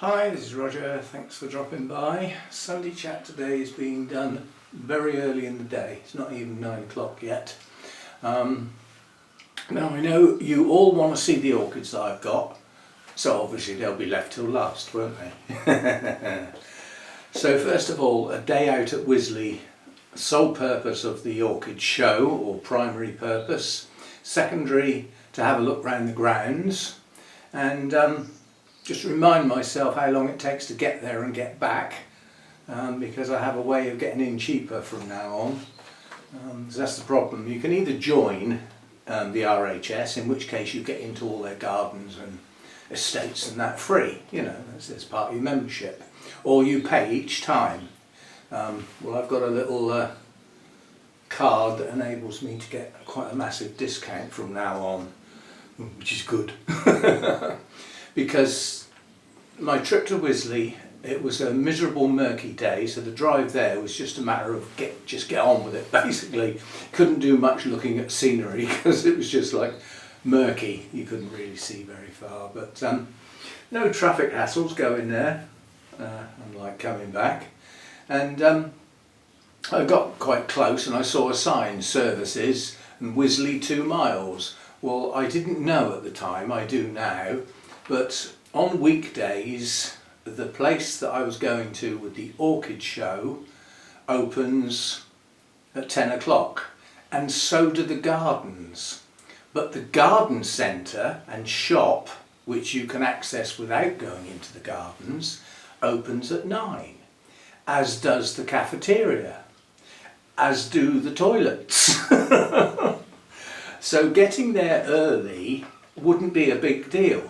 Hi, this is Roger. Thanks for dropping by. Sunday chat today is being done very early in the day. It's not even 9 o'clock yet. Now I know you all want to see the orchids that I've got, so obviously they'll be left till last, won't they? So first of all, a day out at Wisley, sole purpose of the orchid show, or primary purpose. Secondary, to have a look round the grounds and just remind myself how long it takes to get there and get back, because I have a way of getting in cheaper from now on. So that's the problem. You can either join the RHS, in which case you get into all their gardens and estates and that free, you know, that's part of your membership, or you pay each time. Well, I've got a little card that enables me to get quite a massive discount from now on, which is good. Because my trip to Wisley, it was a miserable, murky day, so the drive there was just a matter of just get on with it, basically. Couldn't do much looking at scenery because it was just like murky, you couldn't really see very far, but no traffic hassles going there, unlike coming back. And I got quite close and I saw a sign, services and Wisley 2 miles. Well, I didn't know at the time, I do now, but on weekdays the place that I was going to with the orchid show opens at 10 o'clock, and so do the gardens. But the garden centre and shop, which you can access without going into the gardens, opens at 9, as does the cafeteria, as do the toilets. So getting there early wouldn't be a big deal.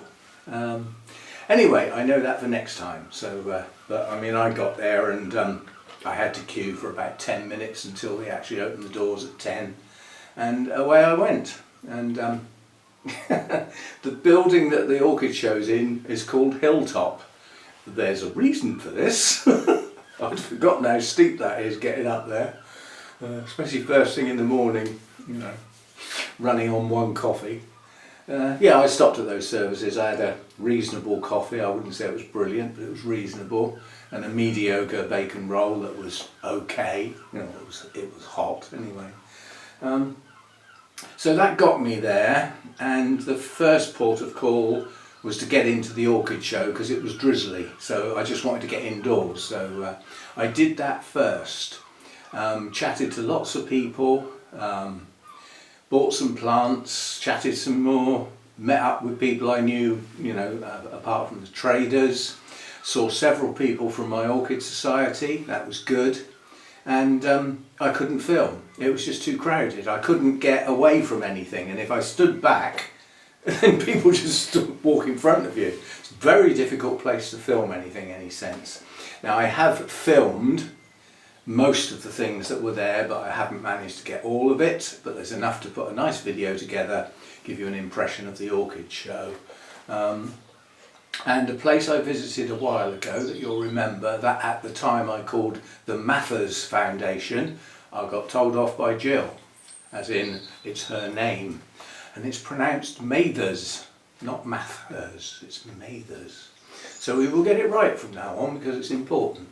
Anyway, I know that for next time. So, but I mean, I got there and I had to queue for about 10 minutes until they actually opened the doors at 10, and away I went. And the building that the orchid show's in is called Hilltop. There's a reason for this. I'd forgotten how steep that is getting up there, especially first thing in the morning, you know, running on one coffee. Yeah, I stopped at those services. I had a reasonable coffee. I wouldn't say it was brilliant, but it was reasonable, and a mediocre bacon roll that was okay. You know, it was hot anyway. So that got me there, and the first port of call was to get into the orchid show because it was drizzly. So I just wanted to get indoors. So I did that first. Chatted to lots of people. Bought some plants, chatted some more, met up with people I knew, you know, apart from the traders. Saw several people from my Orchid Society, that was good. And I couldn't film, it was just too crowded. I couldn't get away from anything, and if I stood back, then people just walk in front of you. It's a very difficult place to film anything, any sense. Now I have filmed most of the things that were there, but I haven't managed to get all of it, but there's enough to put a nice video together, give you an impression of the orchid show. And a place I visited a while ago that you'll remember, that at the time I called the Mathers Foundation, I got told off by Jill, as in it's her name, and it's pronounced Mathers, not Mathers, it's Mathers. So we will get it right from now on because it's important.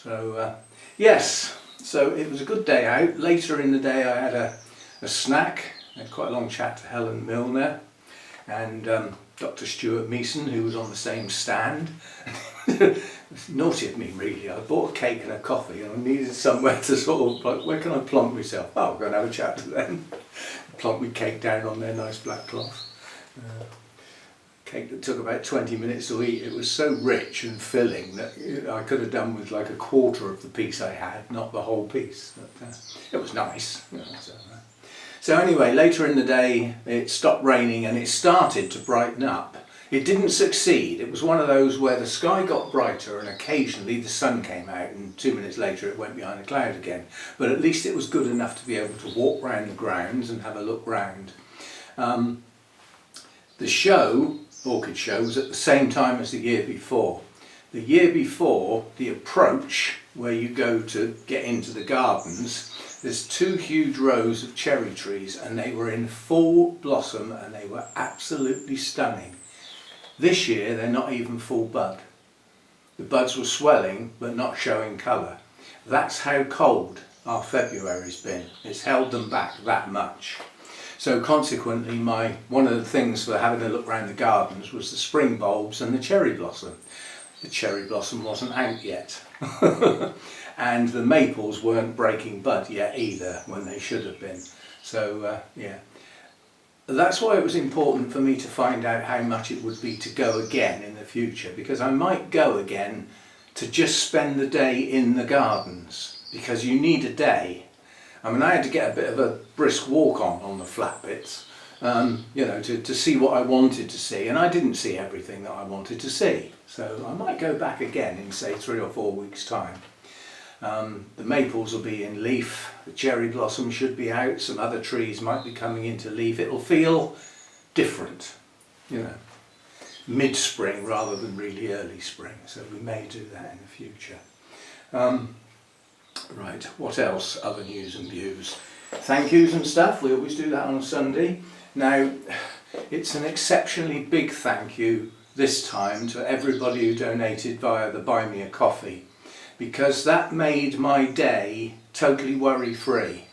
So yes, so it was a good day out. Later in the day I had a snack. I had quite a long chat to Helen Milner and Dr. Stuart Meeson, who was on the same stand. It's naughty of me really. I bought a cake and a coffee and I needed somewhere to sort of, like, where can I plonk myself? Oh, I'll go and have a chat to them. Plonk my cake down on their nice black cloth. Cake that took about 20 minutes to eat. It was so rich and filling that I could have done with like a quarter of the piece I had, not the whole piece. But it was nice. You know, so anyway, later in the day it stopped raining and it started to brighten up. It didn't succeed. It was one of those where the sky got brighter and occasionally the sun came out, and 2 minutes later it went behind a cloud again. But at least it was good enough to be able to walk round the grounds and have a look round. The show, orchid show, was at the same time as the year before. The year before, the approach where you go to get into the gardens, there's 2 huge rows of cherry trees and they were in full blossom and they were absolutely stunning. This year they're not even full bud. the buds were swelling but not showing colour. That's how cold our February's been. It's held them back that much. So consequently, one of the things for having a look around the gardens was the spring bulbs and the cherry blossom. The cherry blossom wasn't out yet. And the maples weren't breaking bud yet either, when they should have been. So yeah, that's why it was important for me to find out how much it would be to go again in the future, because I might go again to just spend the day in the gardens, because you need a day. I mean, I had to get a bit of a brisk walk on the flat bits, you know, to see what I wanted to see, and I didn't see everything that I wanted to see. So I might go back again in, say, 3 or 4 weeks' time. The maples will be in leaf, the cherry blossom should be out, some other trees might be coming into leaf. It'll feel different, you know, mid-spring rather than really early spring, so we may do that in the future. Right, what else? Other news and views. Thank yous and stuff, we always do that on a Sunday. Now, it's an exceptionally big thank you this time to everybody who donated via the Buy Me a Coffee, because that made my day totally worry-free.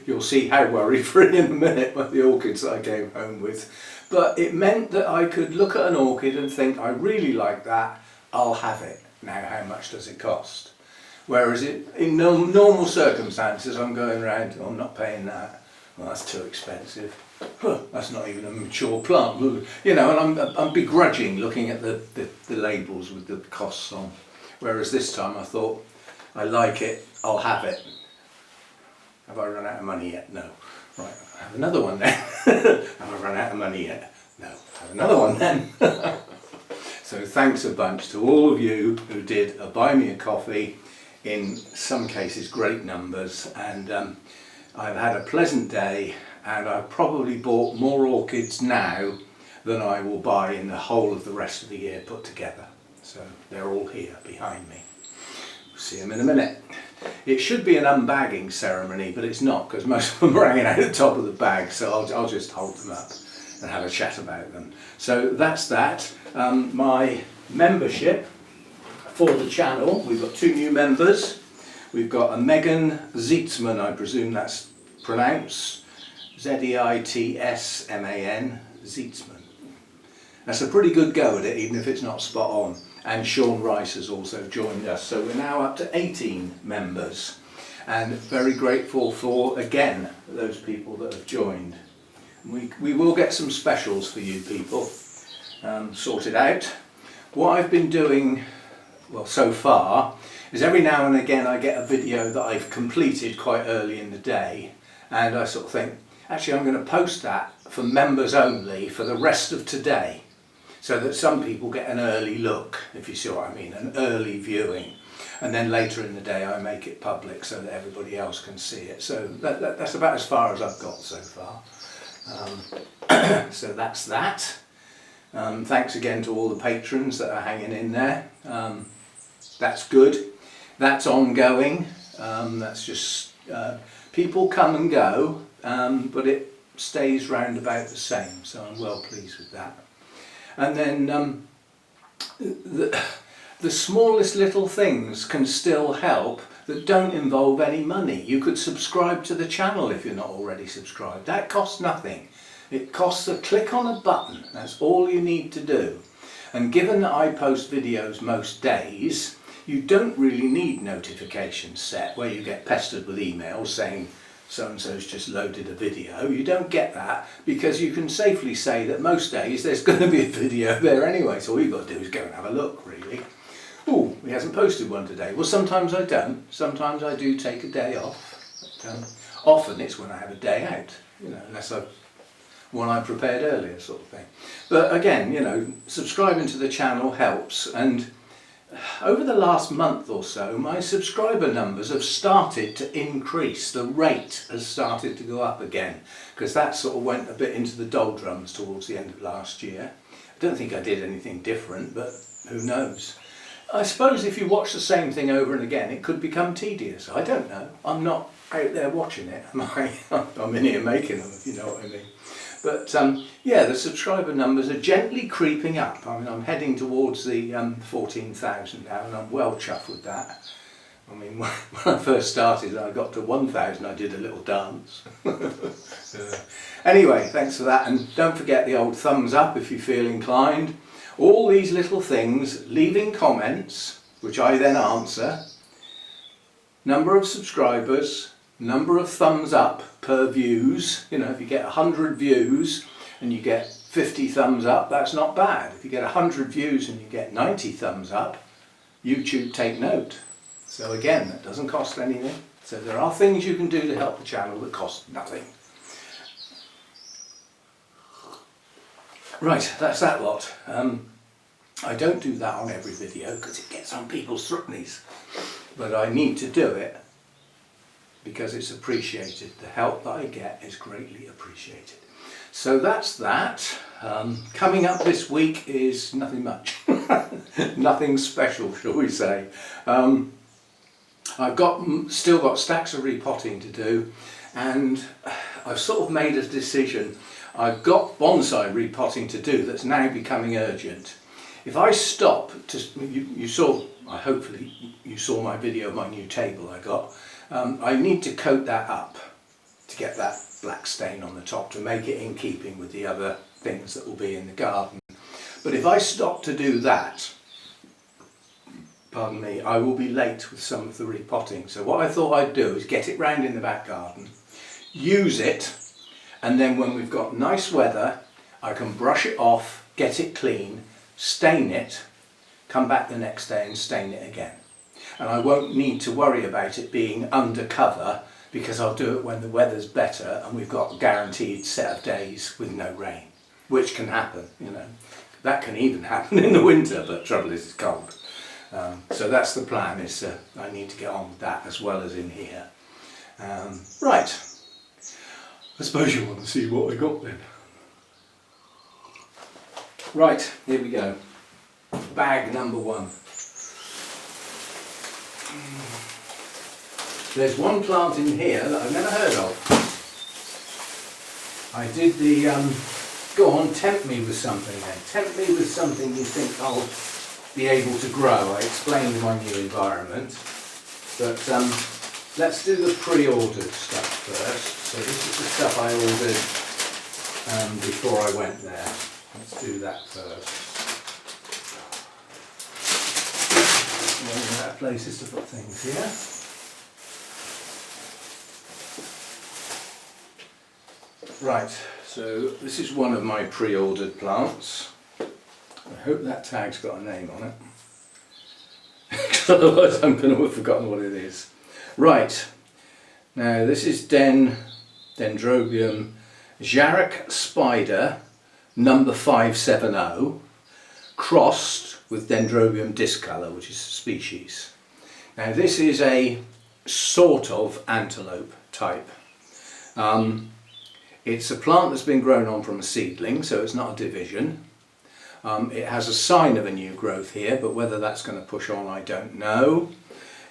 You'll see how worry-free in a minute with the orchids that I came home with. But it meant that I could look at an orchid and think, I really like that, I'll have it. Now, how much does it cost? Whereas in normal circumstances, I'm going around, oh, I'm not paying that. Well, that's too expensive. Huh, that's not even a mature plant. You know, and I'm begrudging looking at the labels with the costs on. Whereas this time I thought, I like it, I'll have it. Have I run out of money yet? No. Right, I'll have another one then. Have I run out of money yet? No. Have another one then. So thanks a bunch to all of you who did a Buy Me a Coffee, in some cases great numbers, and I've had a pleasant day, and I've probably bought more orchids now than I will buy in the whole of the rest of the year put together. So they're all here behind me. We'll see them in a minute. It should be an unbagging ceremony, but it's not, because most of them are hanging out at the top of the bag, so I'll just hold them up and have a chat about them. So that's that. My membership for the channel, we've got 2 new members. We've got a Megan Zeitzman, I presume that's pronounced, Z-E-I-T-S-M-A-N, Zeitzman. That's a pretty good go at it, even if it's not spot on. And Sean Rice has also joined us, so we're now up to 18 members. And very grateful for, again, those people that have joined. We will get some specials for you people sorted out. What I've been doing, well, so far, is every now and again I get a video that I've completed quite early in the day, and I sort of think, actually I'm going to post that for members only for the rest of today, so that some people get an early look, if you see what I mean, an early viewing, and then later in the day I make it public so that everybody else can see it. So that's about as far as I've got so far. So that's that. Thanks again to all the patrons that are hanging in there. That's good. That's ongoing. That's just people come and go, but it stays round about the same, so I'm well pleased with that. And then the smallest little things can still help that don't involve any money. You could subscribe to the channel if you're not already subscribed. That costs nothing. It costs a click on a button. That's all you need to do. And given that I post videos most days, you don't really need notifications set where you get pestered with emails saying so-and-so's just loaded a video. You don't get that, because you can safely say that most days there's going to be a video there anyway, so all you've got to do is go and have a look, really. Oh, he hasn't posted one today. Well, sometimes I don't. Sometimes I do take a day off. But, often it's when I have a day out, you know, unless one I prepared earlier, sort of thing. But again, you know, subscribing to the channel helps, and over the last month or so my subscriber numbers have started to increase. The rate has started to go up again, because that sort of went a bit into the doldrums towards the end of last year. I don't think I did anything different, but who knows. I suppose if you watch the same thing over and again it could become tedious. I don't know. I'm not out there watching it, am I? I'm in here making them, if you know what I mean. But yeah, the subscriber numbers are gently creeping up. I mean, I'm heading towards the 14,000 now, and I'm well chuffed with that. I mean, when I first started and I got to 1,000, I did a little dance. Anyway, thanks for that, and don't forget the old thumbs up if you feel inclined. All these little things, leaving comments, which I then answer, number of subscribers, number of thumbs up per views. You know, if you get 100 views and you get 50 thumbs up, that's not bad. If you get 100 views and you get 90 thumbs up, YouTube take note. So again, that doesn't cost anything. So there are things you can do to help the channel that cost nothing. Right, that's that lot. I don't do that on every video because it gets on people's throatnies. But I need to do it because it's appreciated. The help that I get is greatly appreciated. So that's that. Coming up this week is nothing much. Nothing special, shall we say. I've still got stacks of repotting to do, and I've sort of made a decision. I've got bonsai repotting to do that's now becoming urgent. If I stop to, you saw, hopefully you saw my video of my new table I got. I need to coat that up to get that black stain on the top to make it in keeping with the other things that will be in the garden. But if I stop to do that, pardon me, I will be late with some of the repotting. So what I thought I'd do is get it round in the back garden, use it, and then when we've got nice weather, I can brush it off, get it clean, stain it, come back the next day and stain it again. And I won't need to worry about it being undercover because I'll do it when the weather's better and we've got a guaranteed set of days with no rain, which can happen, you know. That can even happen in the winter, but trouble is it's cold. So that's the plan, is I need to get on with that as well as in here. Right, I suppose you want to see what I got then. Right, here we go. Bag number one. There's one plant in here that I've never heard of. I did the, go on, tempt me with something then. Tempt me with something you think I'll be able to grow. I explained my new environment. But let's do the pre-ordered stuff first. So this is the stuff I ordered before I went there. Let's do that first. Running out of places to put things here. Right, so this is one of my pre-ordered plants. I hope that tag's got a name on it. Otherwise I'm going to have forgotten what it is. Right, now this is Dendrobium Jarek Spider number 570 crossed with Dendrobium discolor, which is a species. Now this is a sort of antelope type. It's a plant that's been grown on from a seedling, so it's not a division. It has a sign of a new growth here, but whether that's going to push on I don't know.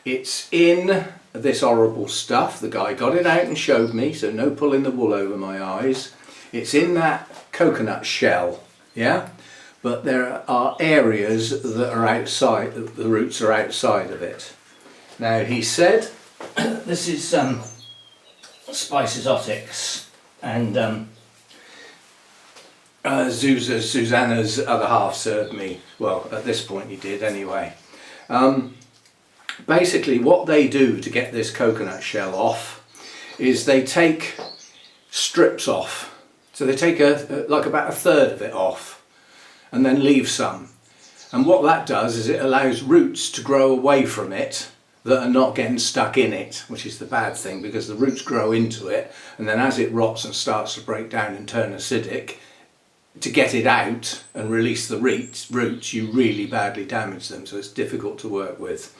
It's in this horrible stuff. The guy got it out and showed me, so no pulling the wool over my eyes. It's in that coconut shell, yeah? But there are areas that are outside, the roots are outside of it. Now he said, this is Spice Exotics, and Susanna's other half served me, well at this point he did anyway. Basically what they do to get this coconut shell off is they take strips off. So they take like about a third of it off and then leave some. And what that does is it allows roots to grow away from it that are not getting stuck in it, which is the bad thing, because the roots grow into it and then as it rots and starts to break down and turn acidic, to get it out and release the roots, you really badly damage them, so it's difficult to work with.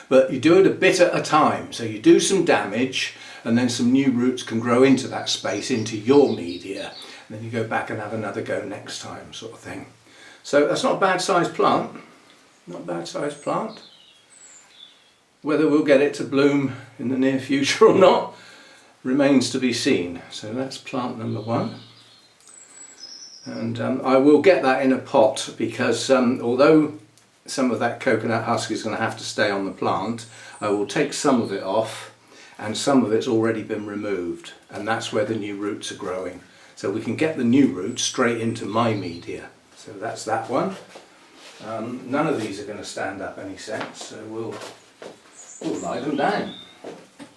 But you do it a bit at a time, so you do some damage and then some new roots can grow into that space, into your media, and then you go back and have another go next time, sort of thing. So that's not a bad sized plant, not a bad sized plant. Whether we'll get it to bloom in the near future or not remains to be seen. So that's plant number one. And I will get that in a pot because although some of that coconut husk is going to have to stay on the plant, I will take some of it off, and some of it's already been removed, and that's where the new roots are growing. So we can get the new roots straight into my media. So that's that one. None of these are going to stand up any sense, so we'll lie them down.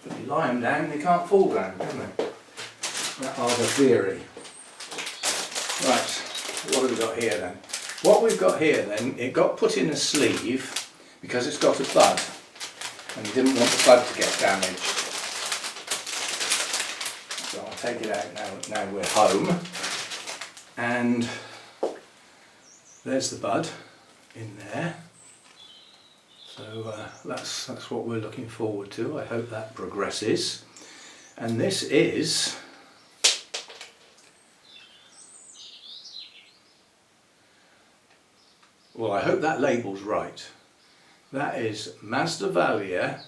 If you lie them down, they can't fall down, can they? That are the theory. Right, what have we got here then? What we've got here then, it got put in a sleeve because it's got a bud, and you didn't want the bud to get damaged. So I'll take it out now we're home. And there's the bud in there. So that's what we're looking forward to. I hope that progresses. And this is well, I hope that label's right. That is Masdevallia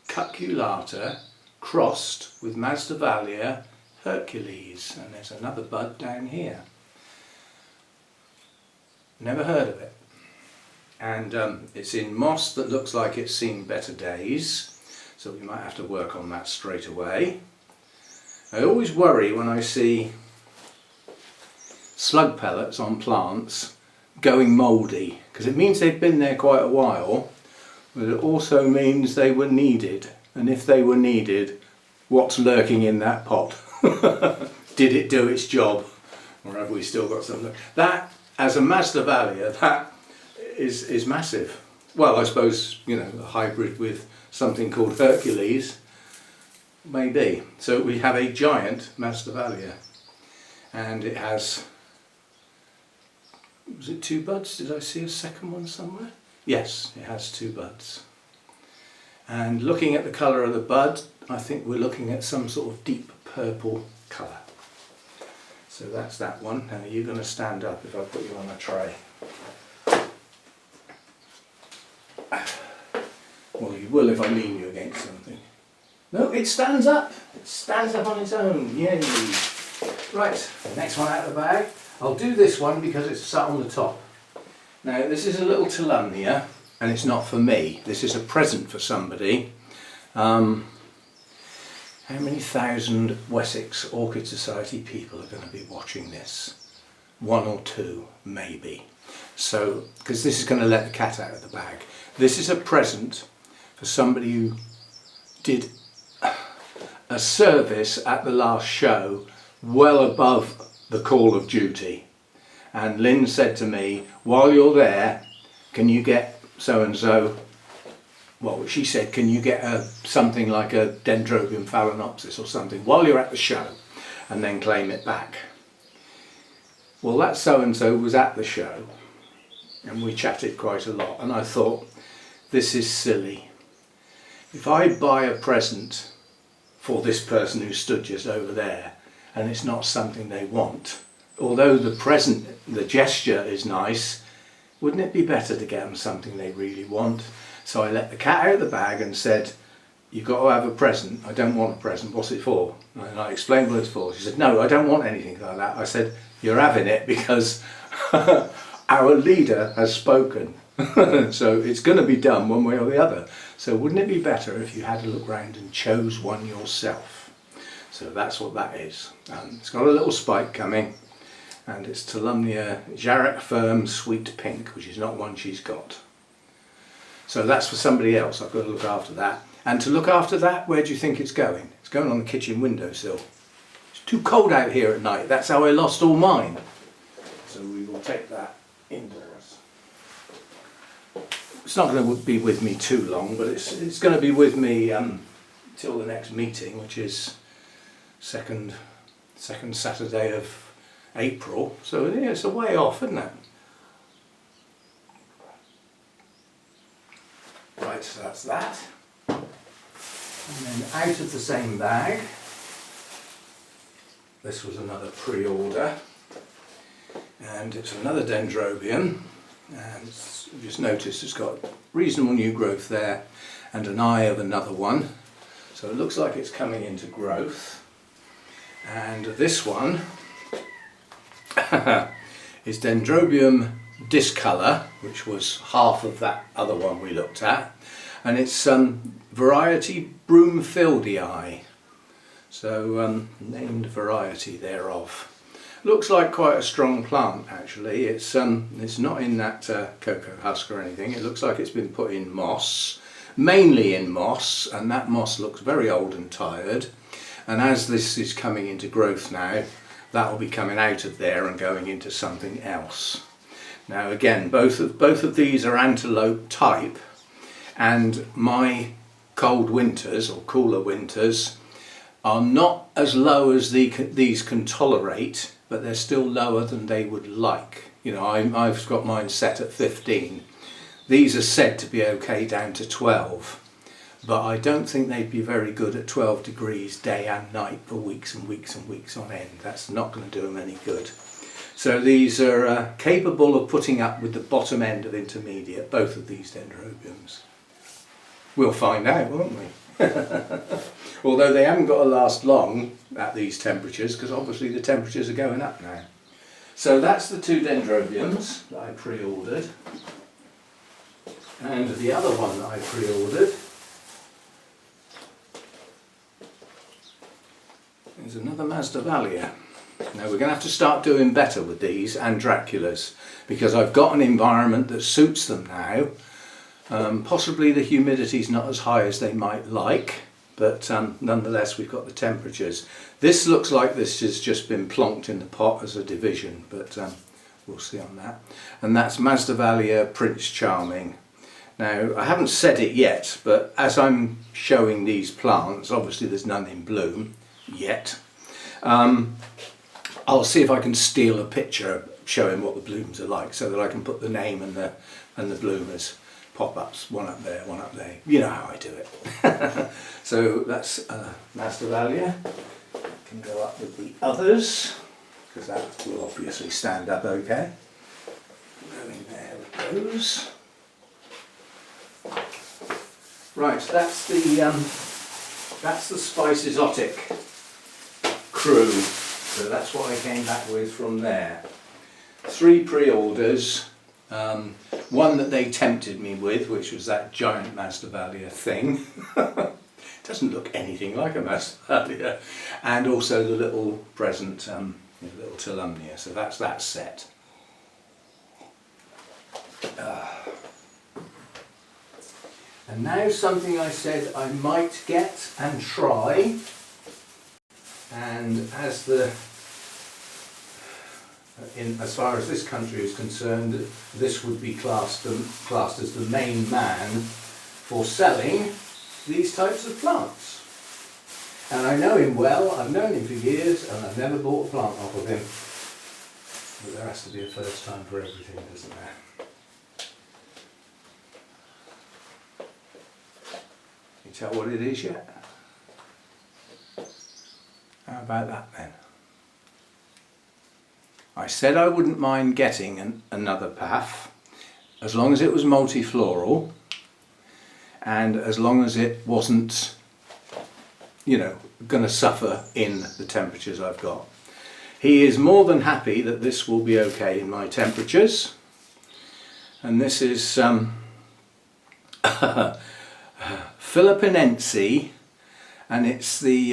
cuculata crossed with Masdevallia Hercules, and there's another bud down here. Never heard of it. And it's in moss that looks like it's seen better days, so we might have to work on that straight away. I always worry when I see slug pellets on plants going mouldy, because it means they've been there quite a while, but it also means they were needed. And if they were needed, what's lurking in that pot? Did it do its job? Or have we still got something? That, as a Masdevallia, that is massive. Well, I suppose, you know, a hybrid with something called Hercules, maybe. So we have a giant Masdevallia, and it has, was it 2 buds? Did I see a second one somewhere? Yes, it has 2 buds. And looking at the colour of the bud, I think we're looking at some sort of deep purple colour. So that's that one. Now you're going to stand up if I put you on a tray. Well, you will if I lean you against something. No, it stands up. It stands up on its own. Yay! Right, next one out of the bag. I'll do this one because it's sat on the top. Now this is a little Tolumnia, and it's not for me. This is a present for somebody. How many thousand Wessex Orchid Society people are going to be watching this? 1 or 2, maybe. So, because this is going to let the cat out of the bag. This is a present for somebody who did a service at the last show well above the call of duty. And Lynn said to me, while you're there, can you get so-and-so, well, she said, can you get something like a Dendrobium phalaenopsis or something while you're at the show, and then claim it back. Well, that so-and-so was at the show, and we chatted quite a lot, and I thought, this is silly. If I buy a present for this person who stood just over there, and it's not something they want, although the present, the gesture is nice, wouldn't it be better to get them something they really want? So I let the cat out of the bag and said, you've got to have a present. I don't want a present. What's it for? And I explained what it's for. She said, no, I don't want anything like that. I said, you're having it because our leader has spoken. So it's going to be done one way or the other. So wouldn't it be better if you had a look round and chose one yourself? So that's what that is. It's got a little spike coming, and it's Tolumnia Jarrac Firm Sweet Pink, which is not one she's got. So that's for somebody else. I've got to look after that. And to look after that, where do you think it's going? It's going on the kitchen windowsill. It's too cold out here at night. That's how I lost all mine. So we will take that indoors. It's not going to be with me too long, but it's going to be with me till the next meeting, which is second Saturday of April. So yeah, it's a way off, isn't it? Right, so that's that. And then out of the same bag, this was another pre-order, and it's another Dendrobium, and just notice it's got reasonable new growth there and an eye of another one, so it looks like it's coming into growth. And this one is Dendrobium discolor, which was half of that other one we looked at, and it's variety Broomfieldii, so named variety thereof. Looks like quite a strong plant actually. It's not in that cocoa husk or anything. It looks like it's been put in moss, mainly in moss, and that moss looks very old and tired. And as this is coming into growth now, that will be coming out of there and going into something else. Now again, both of these are antelope type, and my cold winters or cooler winters are not as low as these can tolerate, but they're still lower than they would like. You know, I've got mine set at 15. These are said to be okay down to 12, but I don't think they'd be very good at 12 degrees day and night for weeks and weeks and weeks on end. That's not going to do them any good. So these are capable of putting up with the bottom end of intermediate, both of these dendrobiums. We'll find out, won't we? Although they haven't got to last long at these temperatures, because obviously the temperatures are going up now. So that's the two dendrobiums that I pre-ordered, and the other one that I pre-ordered is another Masdevallia. Now we're going to have to start doing better with these and Draculas, because I've got an environment that suits them now. Possibly the humidity's not as high as they might like, but nonetheless we've got the temperatures. This looks like this has just been plonked in the pot as a division, but we'll see on that. And that's Masdevallia Prince Charming. Now I haven't said it yet, but as I'm showing these plants, obviously there's none in bloom yet. I'll see if I can steal a picture showing what the blooms are like, so that I can put the name and the bloomers pop-ups, one up there, one up there. You know how I do it. So that's Masdevallia. Can go up with the others, because that will obviously stand up okay. Going there with those. Right, that's the Spice Exotic crew. So that's what I came back with from there. 3 pre-orders. One that they tempted me with, which was that giant Masdevallia thing. Doesn't look anything like a Masdevallia. And also the little present, little Tolumnia. So that's that set. And now something I said I might get and try. And as as far as this country is concerned, this would be classed as the main man for selling these types of plants. And I know him well, I've known him for years, and I've never bought a plant off of him. But there has to be a first time for everything, doesn't there? Can you tell what it is yet? How about that then? I said I wouldn't mind getting another PAF as long as it was multifloral and as long as it wasn't, going to suffer in the temperatures I've got. He is more than happy that this will be okay in my temperatures, and this is Philippinense, and it's the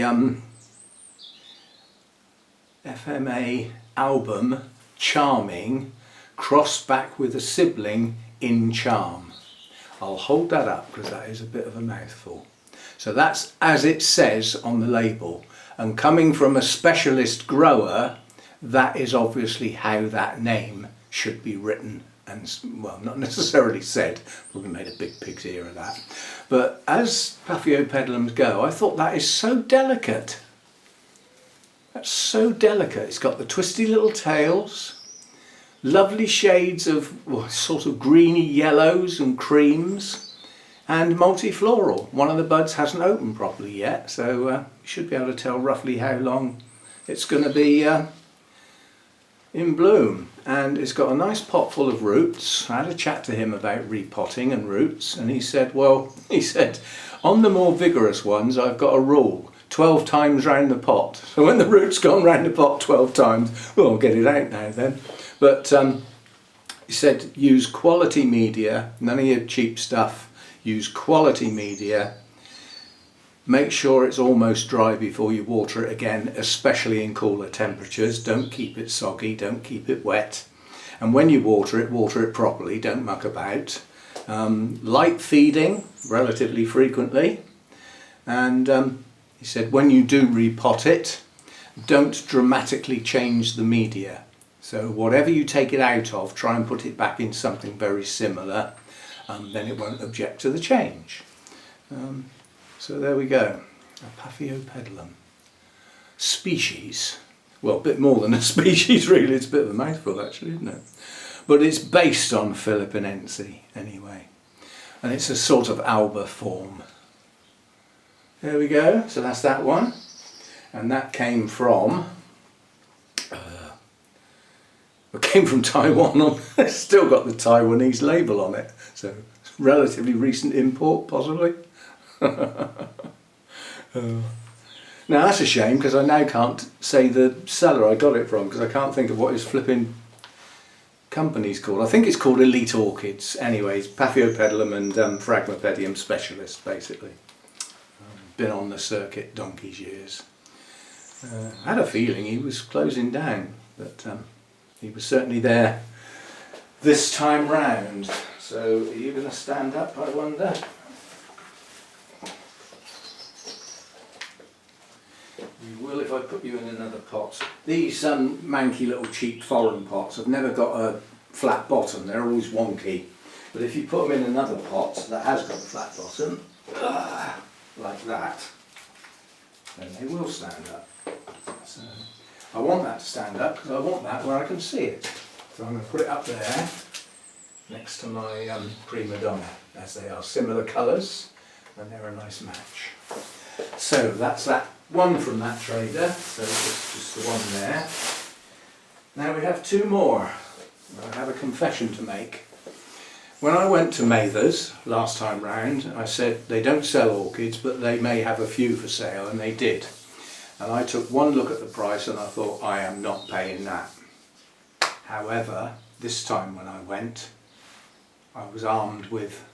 FMA album Charming crossed back with a sibling in Charm. I'll hold that up because that is a bit of a mouthful. So that's as it says on the label, and coming from a specialist grower, that is obviously how that name should be written and, well, not necessarily said. Probably made a big pig's ear of that. But as Paphiopedilums go, I thought that is so delicate. That's so delicate. It's got the twisty little tails, lovely shades of sort of greeny yellows and creams, and multifloral. One of the buds hasn't opened properly yet, so you should be able to tell roughly how long it's going to be in bloom. And it's got a nice pot full of roots. I had a chat to him about repotting and roots, and he said, on the more vigorous ones I've got a rule. 12 times round the pot. So when the root's gone round the pot 12 times, well, I'll get it out now then. But he said use quality media, none of your cheap stuff, use quality media. Make sure it's almost dry before you water it again, especially in cooler temperatures. Don't keep it soggy, don't keep it wet. And when you water it properly, don't muck about. Light feeding relatively frequently. And he said when you do repot it, don't dramatically change the media. So whatever you take it out of, try and put it back in something very similar, then it won't object to the change. So there we go, a Paphiopedilum species. Well, a bit more than a species really, it's a bit of a mouthful actually, isn't it? But it's based on Philippinense anyway, and it's a sort of alba form. There we go, so that's that one, and that came from Taiwan. It's still got the Taiwanese label on it, so relatively recent import possibly. Now that's a shame because I now can't say the seller I got it from because I can't think of what his flipping company's called. I think it's called Elite Orchids. Anyways, Paphiopedilum and Phragmopedium specialist basically. Been on the circuit donkey's years. I had a feeling he was closing down, but he was certainly there this time round. So are you going to stand up, I wonder? You will if I put you in another pot. These manky little cheap foreign pots have never got a flat bottom, they're always wonky. But if you put them in another pot that has got a flat bottom, like that, then they will stand up. So I want that to stand up because I want that where I can see it. So I'm going to put it up there next to my prima donna, as they are similar colours and they're a nice match. So that's that one from that trader, so it's just the one there. Now we have two more. I have a confession to make. When I went to Mather's last time round, I said they don't sell orchids but they may have a few for sale, and they did. And I took one look at the price and I thought I am not paying that. However, this time when I went, I was armed with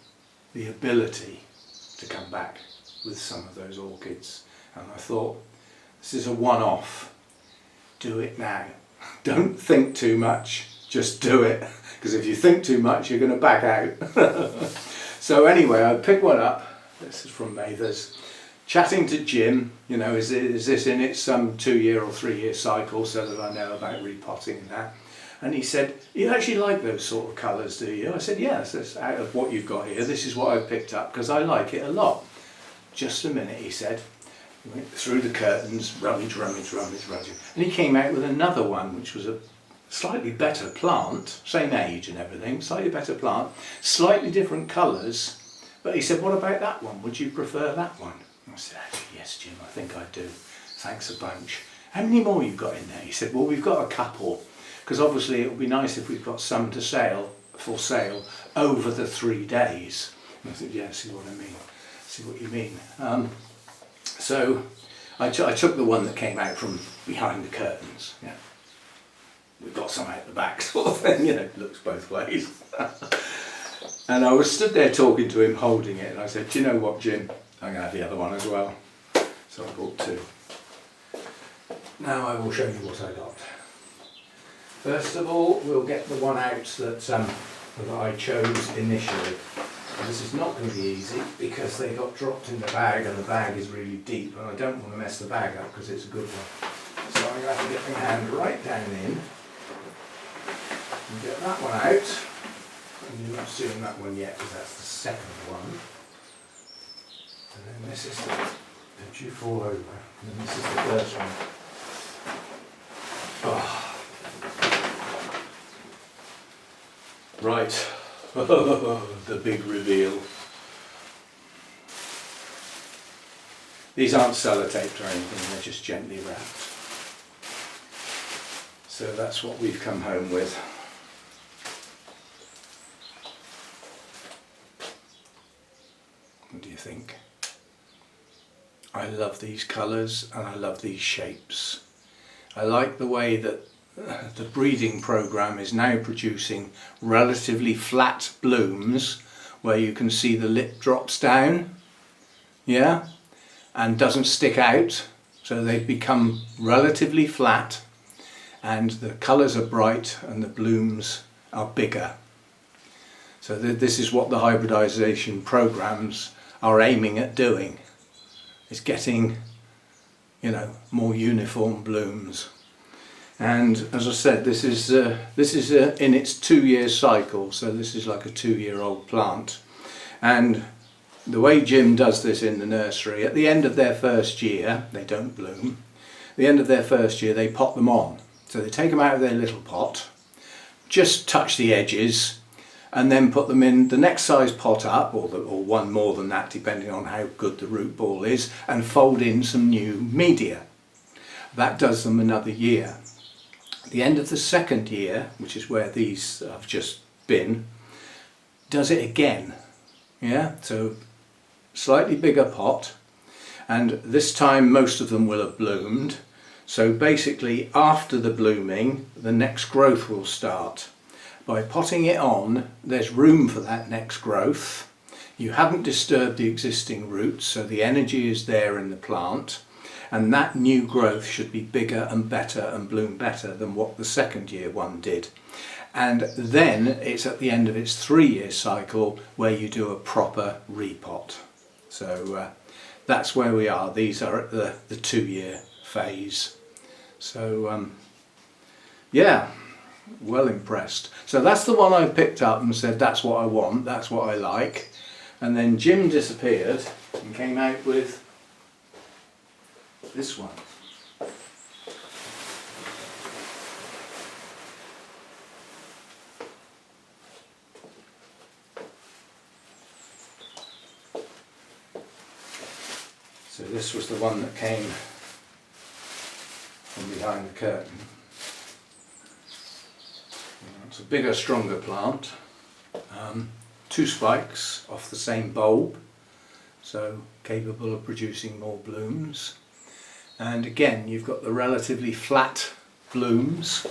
the ability to come back with some of those orchids, and I thought this is a one-off, do it now. Don't think too much, just do it, because if you think too much you're going to back out. So anyway, I picked one up. This is from Mather's. Chatting to Jim, you know, is this in its 2-year or 3-year cycle, so that I know about repotting and that. And he said, you actually like those sort of colours, do you? I said, yes, that's out of what you've got here. This is what I've picked up because I like it a lot. Just a minute, he said. He went through the curtains, rummage, rummage, rummage, rummage. And he came out with another one, which was a slightly better plant, same age and everything, slightly better plant, slightly different colours. But he said, what about that one? Would you prefer that one? I said, actually, yes, Jim, I think I do. Thanks a bunch. How many more you've got in there? He said, well, we've got a couple, because obviously it would be nice if we've got some to sale, for sale, over the 3 days. And I said, yeah, see what I mean. See what you mean. So I took the one that came out from behind the curtains. Yeah. We've got some out the back sort of thing, you know, it looks both ways. And I was stood there talking to him, holding it, and I said, do you know what, Jim? I'm going to have the other one as well. So I bought 2. Now I will show you what I got. First of all, we'll get the one out that I chose initially. And this is not going to be easy because they got dropped in the bag and the bag is really deep and I don't want to mess the bag up because it's a good one. So I'm going to have to get my hand right down in and get that one out. And you're not seeing that one yet because that's the second one. And then this is the, don't you fall over, and then this is the first one. Oh. Right, the big reveal. These aren't sellotaped or anything, they're just gently wrapped. So that's what we've come home with. What do you think? I love these colours and I love these shapes. I like the way that the breeding programme is now producing relatively flat blooms where you can see the lip drops down, yeah, and doesn't stick out, so they've become relatively flat and the colours are bright and the blooms are bigger. So this is what the hybridisation programmes are aiming at doing. It's getting, you know, more uniform blooms. And as I said, this is in its 2-year cycle, so this is like a 2-year-old plant. And the way Jim does this in the nursery, at the end of their first year, they don't bloom. At the end of their first year, they pot them on. So they take them out of their little pot, just touch the edges, and then put them in the next size pot up, or one more than that depending on how good the root ball is, and fold in some new media. That does them another year. At the end of the second year, which is where these have just been, does it again. Yeah, so slightly bigger pot, and this time most of them will have bloomed. So basically after the blooming, the next growth will start. By potting it on, there's room for that next growth. You haven't disturbed the existing roots, so the energy is there in the plant, and that new growth should be bigger and better and bloom better than what the second year one did. And then it's at the end of its 3-year cycle where you do a proper repot. So that's where we are. These are at the 2-year phase. So yeah, well impressed. So that's the one I picked up and said that's what I want, that's what I like. And then Jim disappeared and came out with this one. So this was the one that came from behind the curtain. It's a bigger, stronger plant. 2 spikes off the same bulb, so capable of producing more blooms. And again, you've got the relatively flat blooms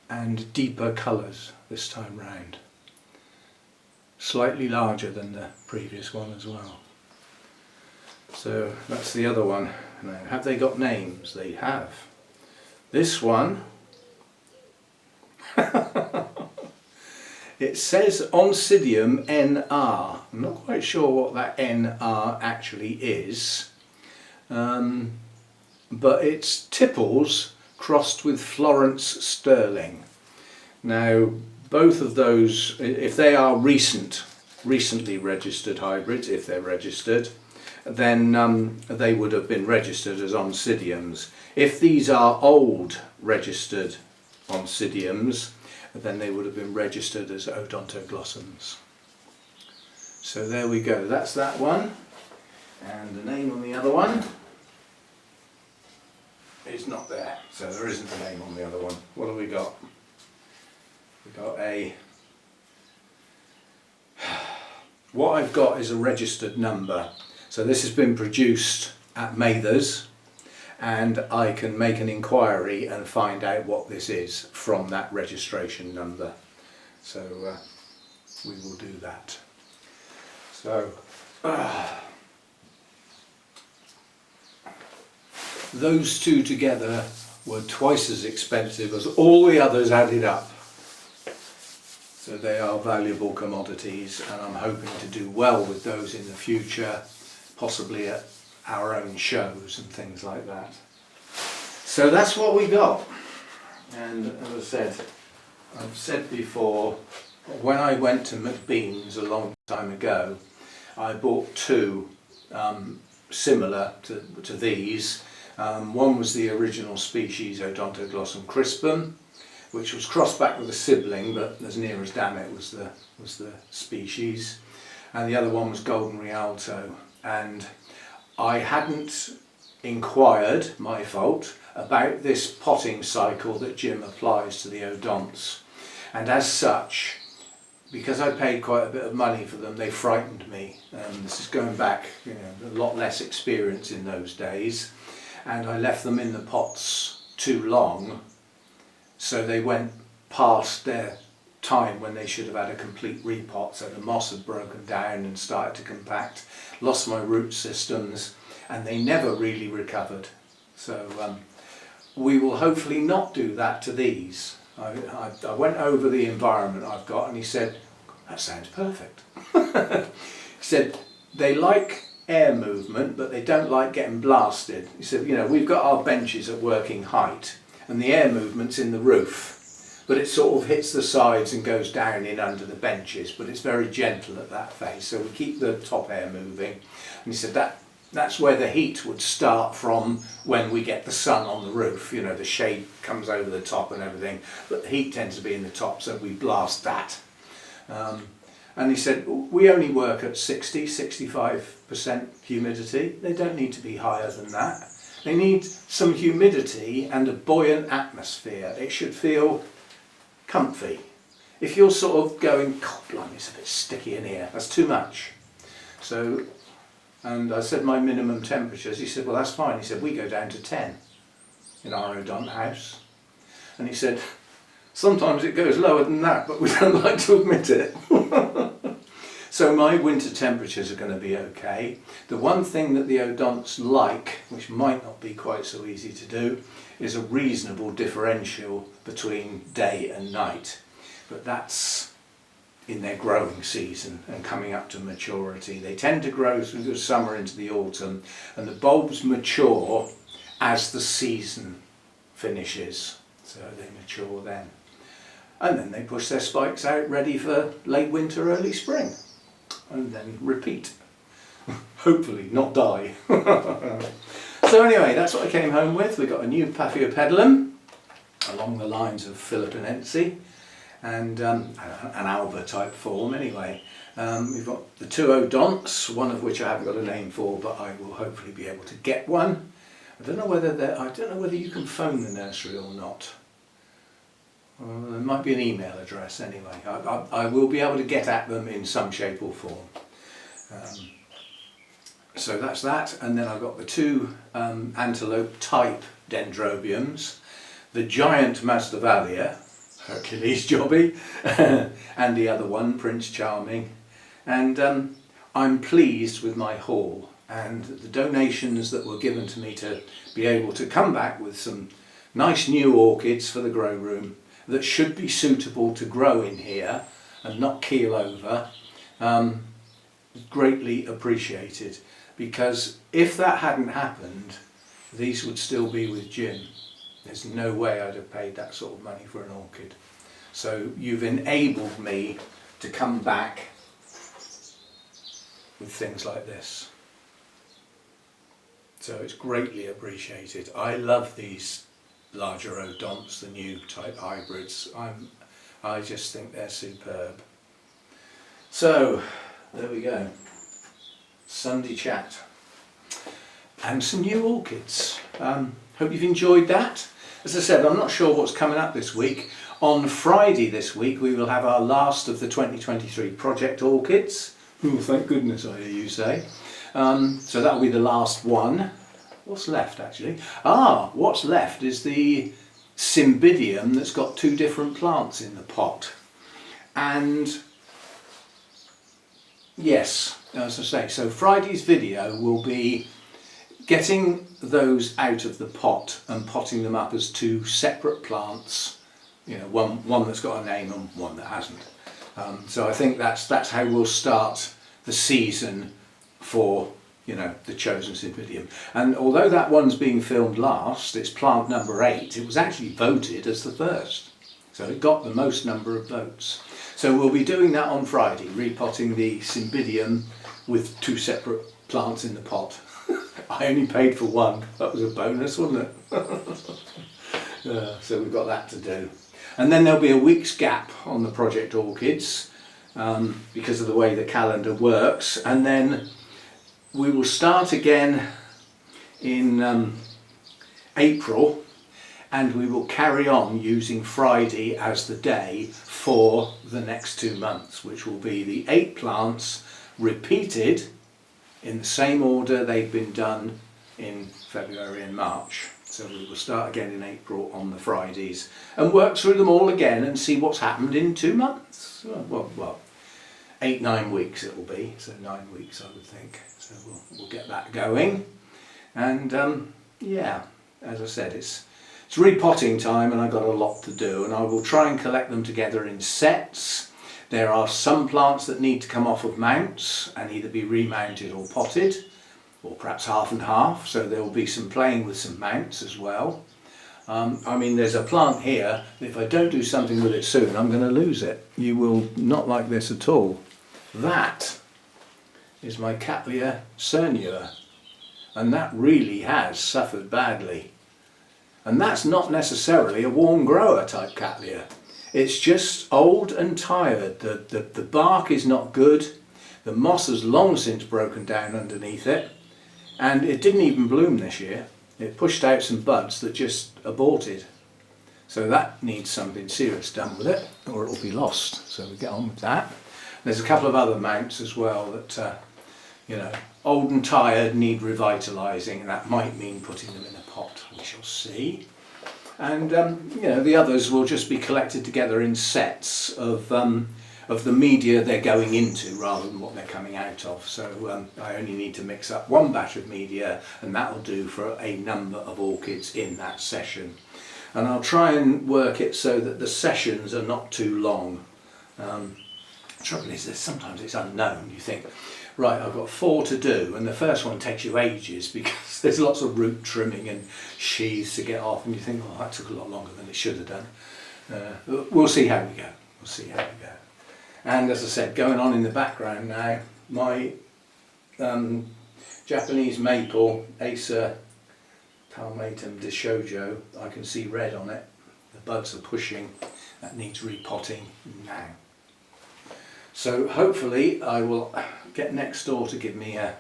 and deeper colours this time round. Slightly larger than the previous one as well. So that's the other one. Now, have they got names? They have. This one, it says Oncidium NR. I'm not quite sure what that NR actually is, but it's Tipples crossed with Florence Sterling. Now, both of those, if they are recently registered hybrids, if they're registered, then they would have been registered as Oncidiums. If these are old registered Oncidiums, then they would have been registered as Odontoglossums. So there we go, that's that one. And the name on the other one is not there, so there isn't a name on the other one. What have we got? We've got a... What I've got is a registered number. So this has been produced at Mather's, and I can make an inquiry and find out what this is from that registration number. So we will do that. So those two together were twice as expensive as all the others added up. So they are valuable commodities, and I'm hoping to do well with those in the future, possibly at our own shows and things like that. So that's what we got. And as I've said before, when I went to McBean's a long time ago, I bought 2 similar to these. One was the original species Odontoglossum crispum, which was crossed back with a sibling, but as near as damn it was the species. And the other one was Golden Rialto. And I hadn't inquired, my fault, about this potting cycle that Jim applies to the odonts. And as such, because I paid quite a bit of money for them, they frightened me. This is going back, a lot less experience in those days, and I left them in the pots too long, so they went past their time when they should have had a complete repot. So the moss had broken down and started to compact, lost my root systems, and they never really recovered. So we will hopefully not do that to these. I went over the environment I've got, and he said, that sounds perfect. He said, they like air movement, but they don't like getting blasted. He said, we've got our benches at working height, and the air movement's in the roof, but it sort of hits the sides and goes down in under the benches, but it's very gentle at that phase, so we keep the top air moving. And he said that's where the heat would start from when we get the sun on the roof. The shade comes over the top and everything, but the heat tends to be in the top, so we blast that. And he said, we only work at 60–65% humidity. They don't need to be higher than that. They need some humidity and a buoyant atmosphere. It should feel comfy. If you're sort of going, God, blimey, it's a bit sticky in here, that's too much. So, and I said my minimum temperatures. He said, well, that's fine. He said, we go down to 10 in our odont house. And he said, sometimes it goes lower than that, but we don't like to admit it. So my winter temperatures are going to be okay. The one thing that the odonts like, which might not be quite so easy to do, is a reasonable differential between day and night. But that's in their growing season and coming up to maturity. They tend to grow through the summer into the autumn, and the bulbs mature as the season finishes. So they mature then. And then they push their spikes out ready for late winter, early spring. And then repeat. Hopefully not die. So anyway, that's what I came home with. We got a new Paphiopedilum along the lines of Philippinense and an Alba type form anyway. We've got the two odonts, one of which I haven't got a name for, but I will hopefully be able to get one. I don't know whether you can phone the nursery or not. There might be an email address anyway. I will be able to get at them in some shape or form. So that's that, and then I've got the two antelope type dendrobiums, the giant Masdevallia, Hercules Jobby, and the other one, Prince Charming. And I'm pleased with my haul and the donations that were given to me to be able to come back with some nice new orchids for the grow room that should be suitable to grow in here and not keel over. Greatly appreciated, because if that hadn't happened, these would still be with Jim. There's no way I'd have paid that sort of money for an orchid. So you've enabled me to come back with things like this. So it's greatly appreciated. I love these larger odonts, the new type hybrids. I just think they're superb. So there we go, Sunday chat and some new orchids. Hope you've enjoyed that. As I said, I'm not sure what's coming up this week. On Friday this week we will have our last of the 2023 project orchids. Oh, thank goodness, I hear you say. So that'll be the last one. What's left actually? What's left is the Cymbidium that's got two different plants in the pot. And yes, as I say, so Friday's video will be getting those out of the pot and potting them up as two separate plants. One that's got a name and one that hasn't. So I think that's how we'll start the season for the chosen Cymbidium. And although that one's being filmed last, it's plant number 8, it was actually voted as the first. So it got the most number of votes. So we'll be doing that on Friday, repotting the Cymbidium with two separate plants in the pot. I only paid for one, that was a bonus, wasn't it? So we've got that to do. And then there'll be a week's gap on the project orchids because of the way the calendar works, and then we will start again in April, and we will carry on using Friday as the day for the next 2 months, which will be the 8 plants repeated in the same order they've been done in February and March. So we will start again in April on the Fridays and work through them all again and see what's happened in 2 months. Well, 8-9 weeks it will be, so 9 weeks I would think. So we'll get that going. And yeah, as I said, it's repotting time and I've got a lot to do, and I will try and collect them together in sets. There are some plants that need to come off of mounts and either be remounted or potted, or perhaps half and half, so there will be some playing with some mounts as well. I mean, there's a plant here that if I don't do something with it soon, I'm going to lose it. You will not like this at all. That is my Cattleya cernua, and that really has suffered badly. And that's not necessarily a warm grower type Cattleya. It's just old and tired. The bark is not good. The moss has long since broken down underneath it. And it didn't even bloom this year. It pushed out some buds that just aborted. So that needs something serious done with it, or it'll be lost. So we'll get on with that. There's a couple of other mounts as well that, you know, old and tired, need revitalising, and that might mean putting them in a pot. We shall see. And you know, the others will just be collected together in sets of the media they're going into rather than what they're coming out of. So I only need to mix up 1 batch of media, and that will do for a number of orchids in that session. And I'll try and work it so that the sessions are not too long. The trouble is that sometimes it's unknown. You think, right, I've got 4 to do, and the first one takes you ages because there's lots of root trimming and sheaths to get off, and you think, oh, that took a lot longer than it should have done. We'll see how we go. We'll see how we go. And as I said, going on in the background now, my Japanese maple, Acer palmatum de shoujo, I can see red on it. The buds are pushing. That needs repotting now. So hopefully I will get next door to give me a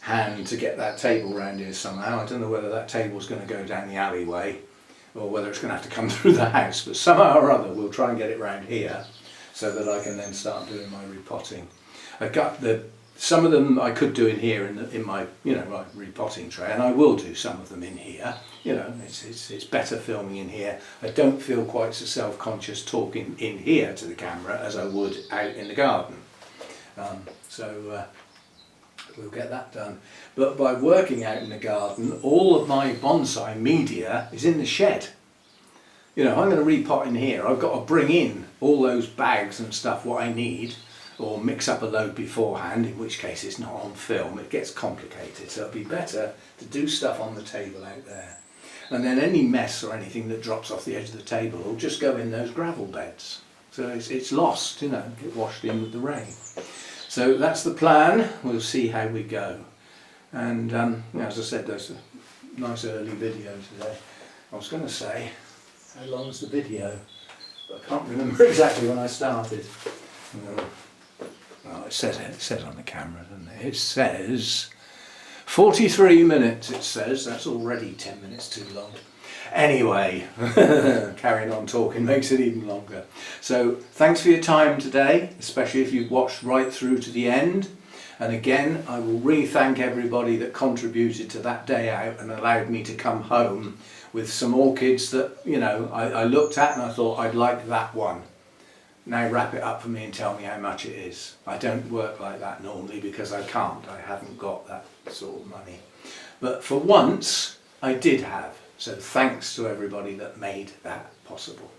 hand to get that table round here somehow. I don't know whether that table's going to go down the alleyway or whether it's going to have to come through the house, but somehow or other we'll try and get it round here so that I can then start doing my repotting. I've got some of them I could do in here in my, you know, my repotting tray, and I will do some of them in here. You know, it's better filming in here. I don't feel quite so self-conscious talking in here to the camera as I would out in the garden. So we'll get that done. But by working out in the garden, all of my bonsai media is in the shed. You know, if I'm going to repot in here, I've got to bring in all those bags and stuff what I need, or mix up a load beforehand, in which case it's not on film. It gets complicated, so it'd be better to do stuff on the table out there. And then any mess or anything that drops off the edge of the table will just go in those gravel beds. So it's lost, you know, get washed in with the rain. So that's the plan. We'll see how we go. And as I said, there's a nice early video today. I was going to say, how long is the video? But I can't remember exactly when I started. Well, it says on the camera, doesn't it? It says 43 minutes, it says. That's already 10 minutes too long. Anyway, carrying on talking makes it even longer. So thanks for your time today, especially if you've watched right through to the end. And again, I will really thank everybody that contributed to that day out and allowed me to come home with some orchids that, you know, I looked at and I thought I'd like that one. Now wrap it up for me and tell me how much it is. I don't work like that normally because I can't. I haven't got that sort of money. But for once, I did have. So thanks to everybody that made that possible.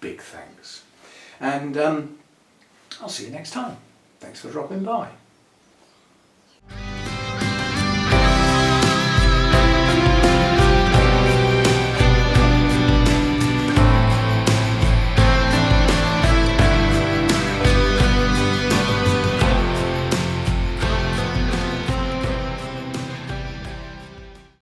Big thanks. And I'll see you next time. Thanks for dropping by.